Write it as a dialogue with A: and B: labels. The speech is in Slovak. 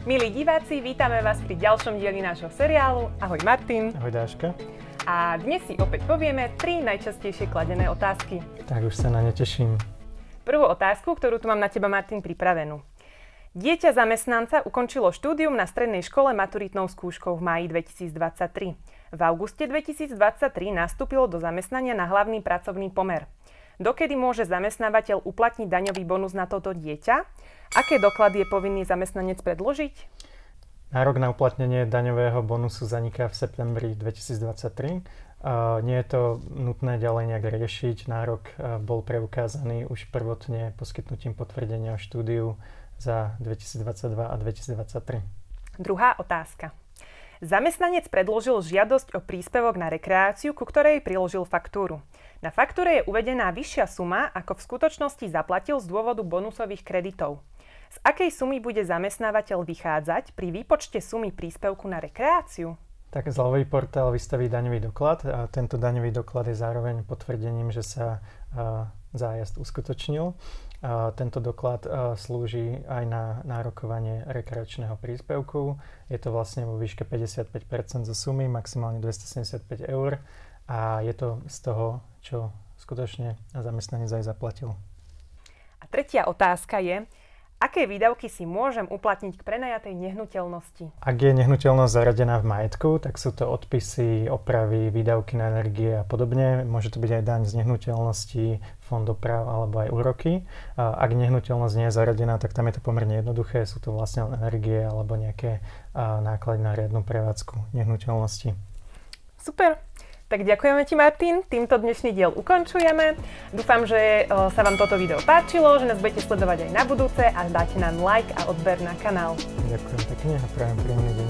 A: Milí diváci, vítame vás pri ďalšom dieli nášho seriálu. Ahoj Martin.
B: Ahoj Dáška.
A: A dnes si opäť povieme 3 najčastejšie kladené otázky.
B: Tak už sa na ne teším.
A: Prvú otázku, ktorú tu mám na teba, Martin, pripravenú. Dieťa zamestnanca ukončilo štúdium na strednej škole maturitnou skúškou v máji 2023. V auguste 2023 nastúpilo do zamestnania na hlavný pracovný pomer. Dokedy môže zamestnávateľ uplatniť daňový bonus na toto dieťa? Aké doklady je povinný zamestnanec predložiť?
B: Nárok na uplatnenie daňového bonusu zaniká v septembri 2023. Nie je to nutné ďalej nejak riešiť. Nárok bol preukázaný už prvotne poskytnutím potvrdenia o štúdiu za 2022 a 2023.
A: Druhá otázka. Zamestnanec predložil žiadosť o príspevok na rekreáciu, ku ktorej priložil faktúru. Na faktúre je uvedená vyššia suma, ako v skutočnosti zaplatil z dôvodu bonusových kreditov. Z akej sumy bude zamestnávateľ vychádzať pri výpočte sumy príspevku na rekreáciu?
B: Tak zľavový portál vystaví daňový doklad a tento daňový doklad je zároveň potvrdením, že sa zájazd uskutočnil. Tento doklad slúži aj na nárokovanie rekreačného príspevku. Je to vlastne vo výške 55% zo sumy, maximálne 275 eur a je to z toho, čo skutočne zamestnanec aj zaplatil.
A: A tretia otázka je, aké výdavky si môžem uplatniť k prenajatej nehnuteľnosti?
B: Ak je nehnuteľnosť zaradená v majetku, tak sú to odpisy, opravy, výdavky na energie a podobne. Môže to byť aj daň z nehnuteľnosti, fond oprav alebo aj úroky. Ak nehnuteľnosť nie je zaradená, tak tam je to pomerne jednoduché. Sú to vlastne energie alebo nejaké náklady na riadnu prevádzku nehnuteľnosti.
A: Super! Tak ďakujeme ti, Martin. Týmto dnešný diel ukončujeme. Dúfam, že sa vám toto video páčilo, že nás budete sledovať aj na budúce a dáte nám like a odber na kanál.
B: Ďakujem pekne a prajem príjemný deň.